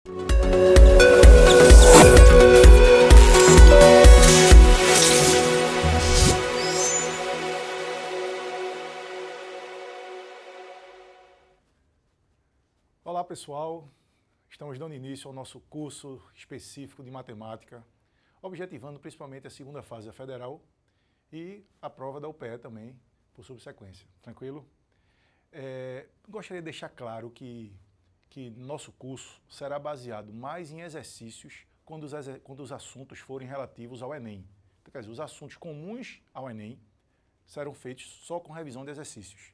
Olá pessoal, estamos dando início ao nosso curso específico de matemática, objetivando principalmente a segunda fase da Federal e a prova da UPE também, por subsequência. Tranquilo? Gostaria de deixar claro que nosso curso será baseado mais em exercícios quando os assuntos forem relativos ao Enem. Então, quer dizer, os assuntos comuns ao Enem serão feitos só com revisão de exercícios.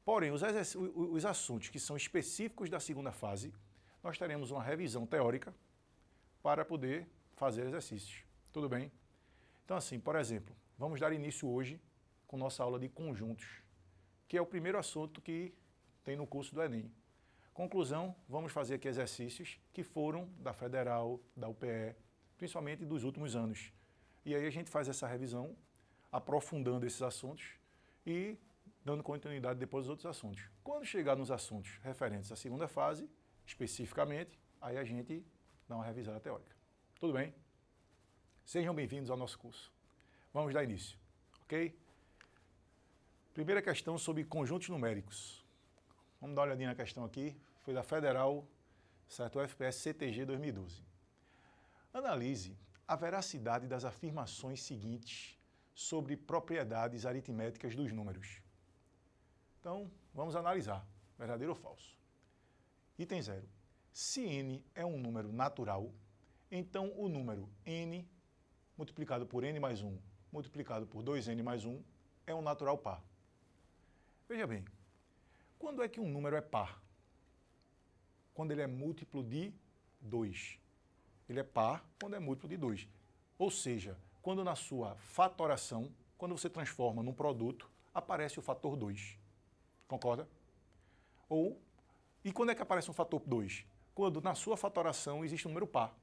Porém, os assuntos que são específicos da segunda fase, nós teremos uma revisão teórica para poder fazer exercícios. Tudo bem? Então, assim, por exemplo, vamos dar início hoje com nossa aula de conjuntos, que é o primeiro assunto que tem no curso do Enem. Conclusão, vamos fazer aqui exercícios que foram da Federal, da UPE, principalmente dos últimos anos. E aí a gente faz essa revisão, aprofundando esses assuntos e dando continuidade depois dos outros assuntos. Quando chegar nos assuntos referentes à segunda fase, especificamente, aí a gente dá uma revisada teórica. Tudo bem? Sejam bem-vindos ao nosso curso. Vamos dar início, ok? Primeira questão sobre conjuntos numéricos. Vamos dar uma olhadinha na questão aqui. Foi da Federal, certo? UFPS CTG 2012. Analise a veracidade das afirmações seguintes sobre propriedades aritméticas dos números. Então, vamos analisar, verdadeiro ou falso. Item 0. Se n é um número natural, então o número n multiplicado por n mais 1 multiplicado por 2n mais 1 é um natural par. Veja bem, quando é que um número é par? Quando ele é múltiplo de 2. Ele é par quando é múltiplo de 2. Ou seja, quando na sua fatoração, quando você transforma num produto, aparece o fator 2. Concorda? E quando é que aparece um fator 2? Quando na sua fatoração existe um número par.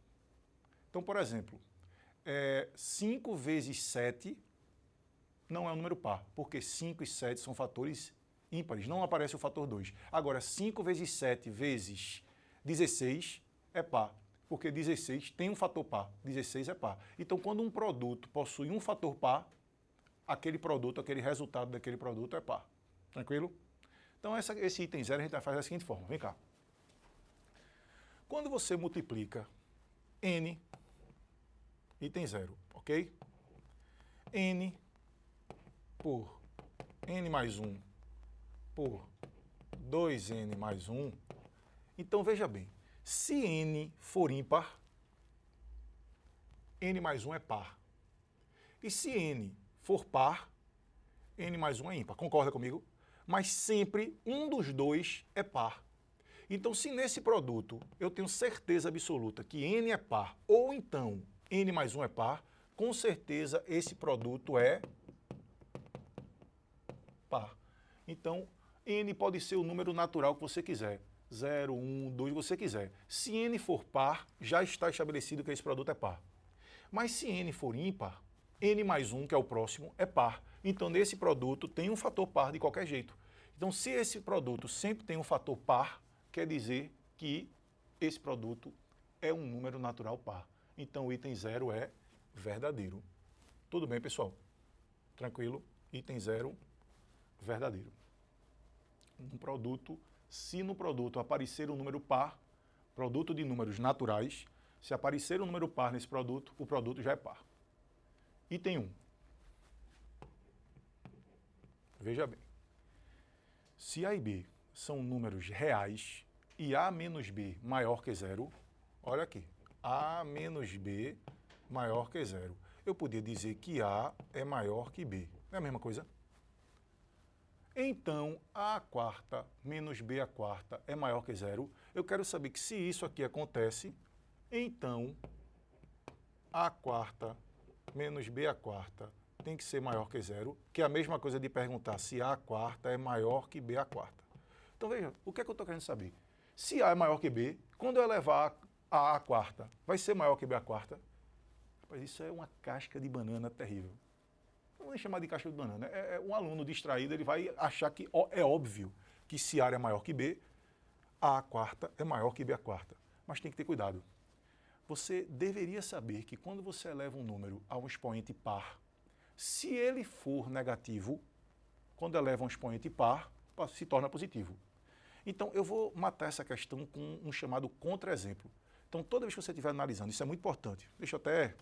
Então, por exemplo, 5 vezes 7 não é um número par, porque 5 e 7 são fatores ímpares, não aparece o fator 2. Agora, 5 vezes 7 vezes 16 é par, porque 16 tem um fator par, 16 é par. Então, quando um produto possui um fator par, aquele resultado daquele produto é par. Tranquilo? Então, esse item 0 a gente vai fazer da seguinte forma. Vem cá. Quando você multiplica n, item 0, ok? N por n mais 1 por 2n mais 1. Então, veja bem, se n for ímpar, n mais 1 é par. E se n for par, n mais 1 é ímpar. Concorda comigo? Mas sempre um dos dois é par. Então, se nesse produto eu tenho certeza absoluta que n é par, ou então n mais 1 é par, com certeza esse produto é par. Então, n pode ser o número natural que você quiser. 0, 1, 2, você quiser. Se n for par, já está estabelecido que esse produto é par. Mas se n for ímpar, n mais 1, que é o próximo, é par. Então, nesse produto tem um fator par de qualquer jeito. Então, se esse produto sempre tem um fator par, quer dizer que esse produto é um número natural par. Então, o item 0 é verdadeiro. Tudo bem, pessoal? Tranquilo? Item 0, verdadeiro. Se no produto aparecer um número par, produto de números naturais, se aparecer um número par nesse produto, o produto já é par. Item 1. Veja bem. Se A e B são números reais e A menos B maior que 0, olha aqui, A menos B maior que 0. Eu podia dizer que A é maior que B. Não é a mesma coisa? Então, A quarta menos B a quarta é maior que 0. Eu quero saber que se isso aqui acontece, então A quarta menos B a quarta tem que ser maior que 0, que é a mesma coisa de perguntar se A quarta é maior que B a quarta. Então, veja, o que é que eu estou querendo saber? Se A é maior que B, quando eu elevar a A quarta, vai ser maior que B a quarta? Rapaz, isso é uma casca de banana terrível. Não vou nem chamar de casca de banana. Um aluno distraído, ele vai achar que é óbvio que se A é maior que B, A quarta é maior que B a quarta. mas tem que ter cuidado. Você deveria saber que quando você eleva um número a um expoente par, se ele for negativo, quando eleva um expoente par, se torna positivo. Então, eu vou matar essa questão com um chamado contra-exemplo. Então, toda vez que você estiver analisando, isso é muito importante. Deixa eu até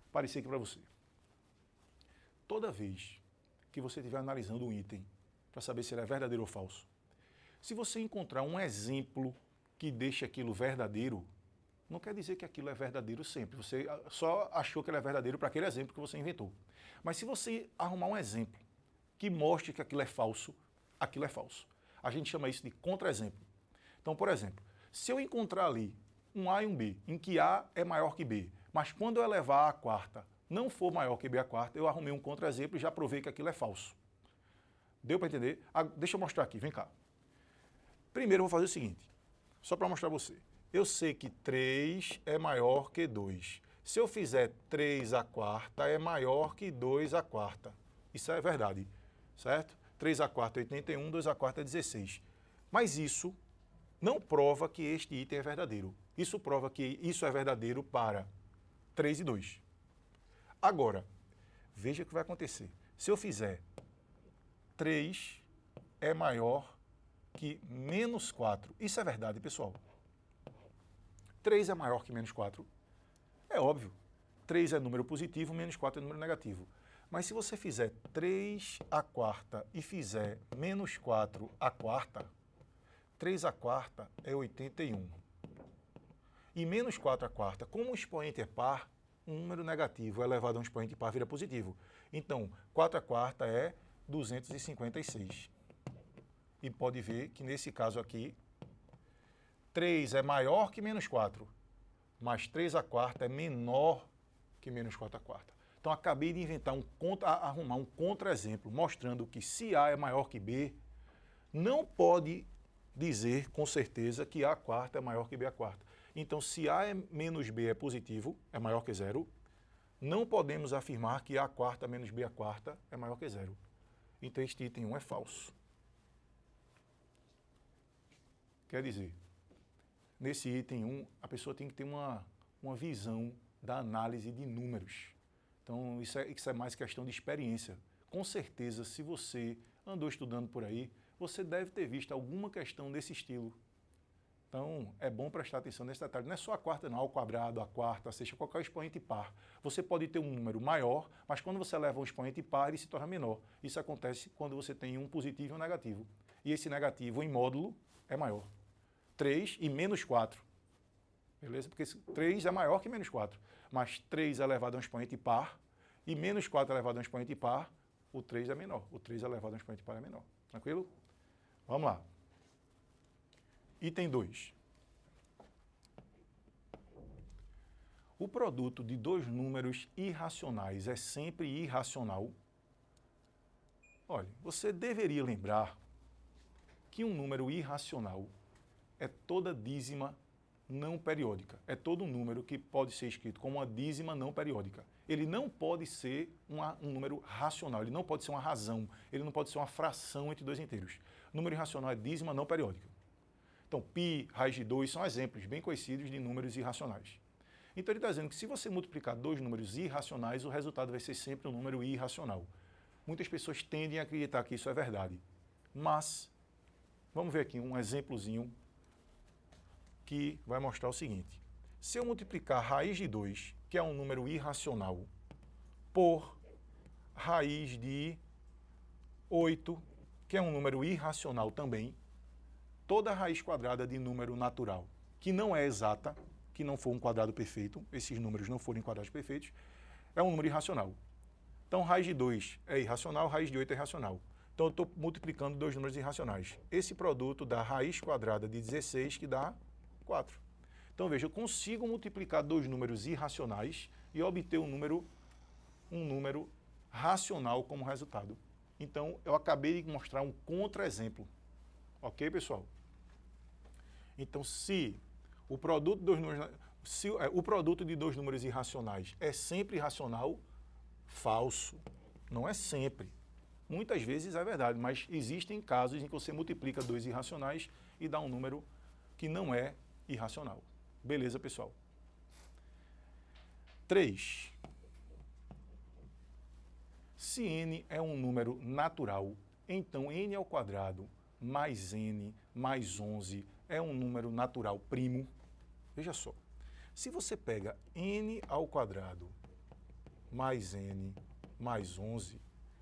aparecer aqui para você. Toda vez que você estiver analisando um item para saber se ele é verdadeiro ou falso, se você encontrar um exemplo que deixe aquilo verdadeiro, não quer dizer que aquilo é verdadeiro sempre. Você só achou que ele é verdadeiro para aquele exemplo que você inventou. Mas se você arrumar um exemplo que mostre que aquilo é falso, aquilo é falso. A gente chama isso de contra-exemplo. Então, por exemplo, se eu encontrar ali um A e um B, em que A é maior que B, mas quando eu elevar a quarta não for maior que B a quarta, eu arrumei um contra-exemplo e já provei que aquilo é falso. Deu para entender? Deixa eu mostrar aqui, vem cá. Primeiro eu vou fazer o seguinte, só para mostrar para você. Eu sei que 3 é maior que 2. Se eu fizer 3 à quarta, é maior que 2 à quarta. Isso é verdade, certo? 3 à quarta é 81, 2 à quarta é 16. Mas isso não prova que este item é verdadeiro. Isso prova que isso é verdadeiro para 3 e 2. Agora, veja o que vai acontecer. Se eu fizer 3 é maior que menos 4, isso é verdade, pessoal? 3 é maior que menos 4? É óbvio. 3 é número positivo, menos 4 é número negativo. Mas se você fizer 3 à quarta e fizer menos 4 à quarta, 3 à quarta é 81. E menos 4 à quarta, como o expoente é par, um número negativo elevado a um expoente par vira positivo. Então, 4 à quarta é 256. E pode ver que nesse caso aqui, 3 é maior que menos 4, mas 3 à quarta é menor que menos 4 à quarta. Então, acabei de inventar arrumar um contra-exemplo, mostrando que se A é maior que B, não pode dizer com certeza que A quarta é maior que B a quarta. Então, se A menos B é positivo, é maior que zero, não podemos afirmar que A quarta menos B a quarta é maior que zero. Então, este item 1 é falso. Quer dizer, nesse item 1, a pessoa tem que ter uma visão da análise de números. Então, isso é mais questão de experiência. Com certeza, se você andou estudando por aí, você deve ter visto alguma questão desse estilo. Então, é bom prestar atenção nesse detalhe. Não é só a quarta, não. Ao quadrado, a quarta, a sexta, qualquer expoente par. Você pode ter um número maior, mas quando você leva um expoente par, ele se torna menor. Isso acontece quando você tem um positivo e um negativo. E esse negativo em módulo é maior. 3 e menos 4. Beleza? Porque 3 é maior que menos 4. Mas 3 elevado a um expoente par e menos 4 elevado a um expoente par, o 3 é menor. O 3 elevado a um expoente par é menor. Tranquilo? Vamos lá. Item 2. O produto de dois números irracionais é sempre irracional? Olha, você deveria lembrar que um número irracional é toda dízima não periódica. É todo um número que pode ser escrito como uma dízima não periódica. Ele não pode ser um número racional, ele não pode ser uma razão, ele não pode ser uma fração entre dois inteiros. O número irracional é dízima não periódica. Então, π, raiz de 2 são exemplos bem conhecidos de números irracionais. Então, ele está dizendo que se você multiplicar dois números irracionais, o resultado vai ser sempre um número irracional. Muitas pessoas tendem a acreditar que isso é verdade. Mas, vamos ver aqui um exemplozinho que vai mostrar o seguinte. Se eu multiplicar raiz de 2, que é um número irracional, por raiz de 8, que é um número irracional também, toda raiz quadrada de número natural, que não é exata, que não for um quadrado perfeito, esses números não forem quadrados perfeitos, é um número irracional. Então, raiz de 2 é irracional, raiz de 8 é irracional. Então, eu estou multiplicando dois números irracionais. Esse produto dá raiz quadrada de 16, que dá 4. Então, veja, eu consigo multiplicar dois números irracionais e obter um número racional como resultado. Então, eu acabei de mostrar um contra-exemplo. Ok, pessoal? Então, se o produto de dois números irracionais é sempre irracional, falso. Não é sempre. Muitas vezes é verdade, mas existem casos em que você multiplica dois irracionais e dá um número que não é irracional. Beleza, pessoal? 3. Se n é um número natural, então n ao quadrado mais n mais 11 é um número natural primo. Veja só, se você pega n ao quadrado mais n mais 11,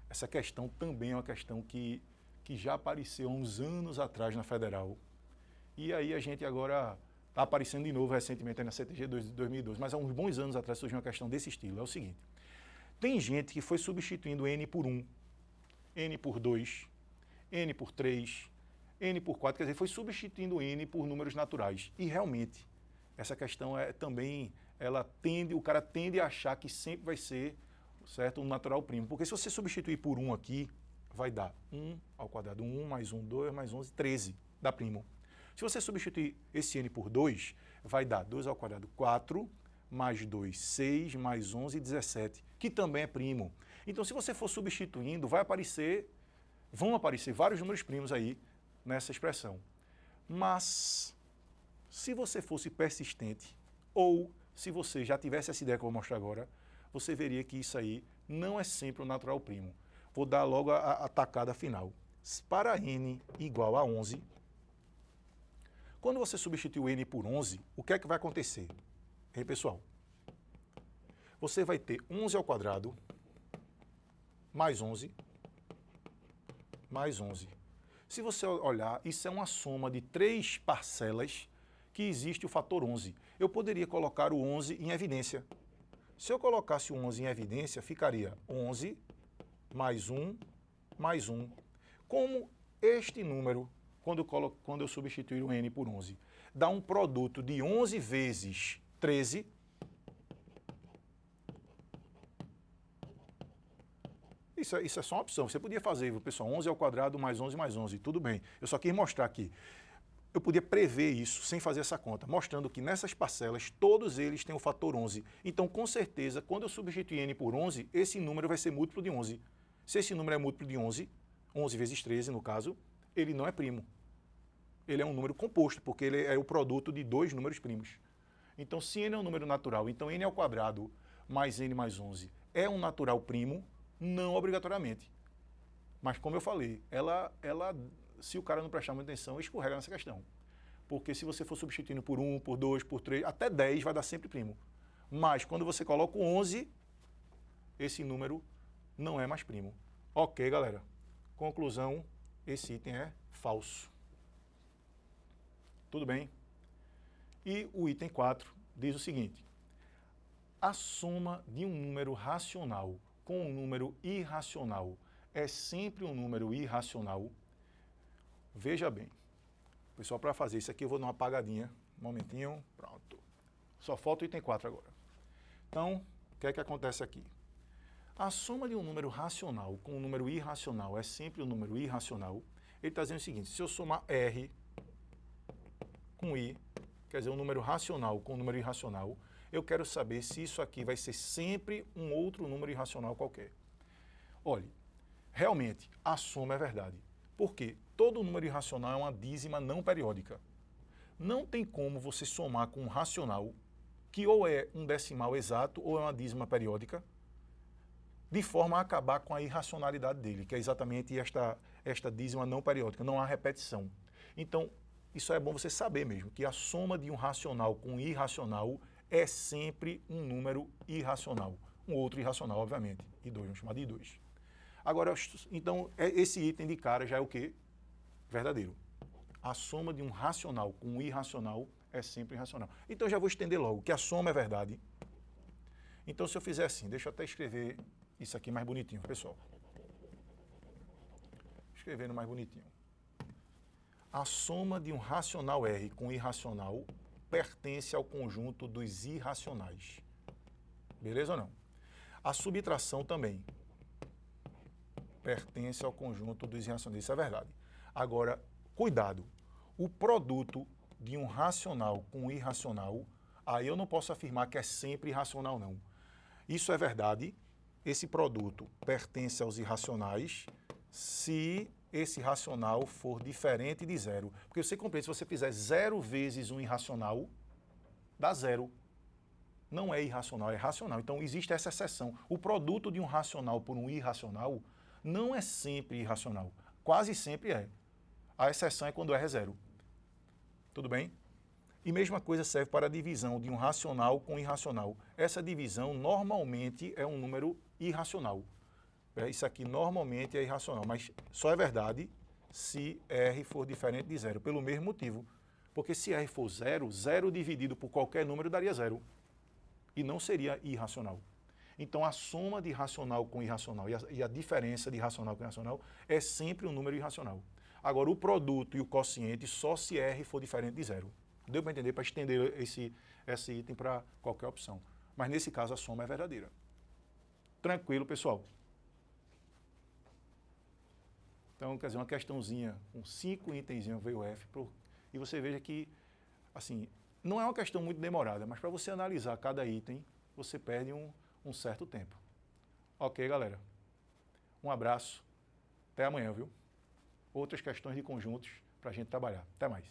essa questão também é uma questão que já apareceu há uns anos atrás na Federal. E aí a gente agora está aparecendo de novo recentemente na CTG de 2012, mas há uns bons anos atrás surgiu uma questão desse estilo. É o seguinte, tem gente que foi substituindo n por 1, n por 2, n por 3, n por 4, quer dizer, foi substituindo n por números naturais. E realmente, essa questão é também, o cara tende a achar que sempre vai ser, certo, um natural primo. Porque se você substituir por 1 aqui, vai dar 1 ao quadrado, 1 mais 1, 2 mais 11, 13, dá primo. Se você substituir esse n por 2, vai dar 2 ao quadrado, 4, mais 2, 6, mais 11, 17, que também é primo. Então, se você for substituindo, vão aparecer vários números primos aí nessa expressão. Mas, se você fosse persistente, ou se você já tivesse essa ideia que eu vou mostrar agora, você veria que isso aí não é sempre um natural primo. Vou dar logo a tacada final. Para n igual a 11, quando você substitui o n por 11, o que é que vai acontecer? Ei, pessoal, você vai ter 11 ao quadrado mais 11 mais 11. Se você olhar, isso é uma soma de 3 parcelas que existe o fator 11. Eu poderia colocar o 11 em evidência. Se eu colocasse o 11 em evidência, ficaria 11 mais 1 mais 1. Como este número, quando eu substituir o n por 11, dá um produto de 11 vezes 13, isso é só uma opção. Você podia fazer, pessoal, 11 ao quadrado mais 11 mais 11, tudo bem. Eu só quis mostrar aqui. Eu podia prever isso sem fazer essa conta, mostrando que nessas parcelas, todos eles têm o fator 11. Então, com certeza, quando eu substituir n por 11, esse número vai ser múltiplo de 11. Se esse número é múltiplo de 11, 11 vezes 13, no caso, ele não é primo. Ele é um número composto, porque ele é o produto de 2 números primos. Então, se n é um número natural, então n ao quadrado mais n mais 11 é um natural primo, não obrigatoriamente. Mas, como eu falei, se o cara não prestar muita atenção, escorrega nessa questão. Porque se você for substituindo por 1, por 2, por 3, até 10 vai dar sempre primo. Mas, quando você coloca o 11, esse número não é mais primo. Ok, galera. Conclusão, esse item é falso. Tudo bem? E o item 4 diz o seguinte: a soma de um número racional com um número irracional é sempre um número irracional. Veja bem, pessoal, para fazer isso aqui eu vou dar uma apagadinha, um momentinho, pronto. Só falta o item 4 agora. Então, o que é que acontece aqui? A soma de um número racional com um número irracional é sempre um número irracional. Ele está dizendo o seguinte: se eu somar R com I, quer dizer, um número racional com um número irracional, eu quero saber se isso aqui vai ser sempre um outro número irracional qualquer. Olhe, realmente, a soma é verdade. Por quê? Todo número irracional é uma dízima não periódica. Não tem como você somar com um racional, que ou é um decimal exato ou é uma dízima periódica, de forma a acabar com a irracionalidade dele, que é exatamente esta dízima não periódica, não há repetição. Então, isso é bom você saber mesmo, que a soma de um racional com um irracional é sempre um número irracional. Um outro irracional, obviamente, e 2, vamos chamar de 2. Agora, então, esse item de cara já é o quê? Verdadeiro. A soma de um racional com um irracional é sempre irracional. Então, eu já vou estender logo, que a soma é verdade. Então, se eu fizer assim, deixa eu até escrever isso aqui mais bonitinho, pessoal. Escrevendo mais bonitinho. A soma de um racional R com irracional pertence ao conjunto dos irracionais. Beleza ou não? A subtração também pertence ao conjunto dos irracionais. Isso é verdade. Agora, cuidado. O produto de um racional com um irracional, aí eu não posso afirmar que é sempre irracional, não. Isso é verdade. Esse produto pertence aos irracionais se esse racional for diferente de zero. Porque você compreende, se você fizer 0 vezes um irracional, dá zero. Não é irracional, é racional. Então, existe essa exceção. O produto de um racional por um irracional não é sempre irracional. Quase sempre é. A exceção é quando R é zero. Tudo bem? E mesma coisa serve para a divisão de um racional com irracional. Essa divisão normalmente é um número irracional. Isso aqui normalmente é irracional, mas só é verdade se R for diferente de zero, pelo mesmo motivo. Porque se R for zero, zero dividido por qualquer número daria zero. E não seria irracional. Então a soma de racional com irracional e a diferença de racional com irracional é sempre um número irracional. Agora o produto e o quociente só se R for diferente de zero. Deu para entender? Para estender esse item para qualquer opção. Mas nesse caso a soma é verdadeira. Tranquilo, pessoal? Então, quer dizer, uma questãozinha com 5 itenzinhos veio F, e você veja que, assim, não é uma questão muito demorada, mas para você analisar cada item, você perde um certo tempo. Ok, galera? Um abraço. Até amanhã, viu? Outras questões de conjuntos para a gente trabalhar. Até mais.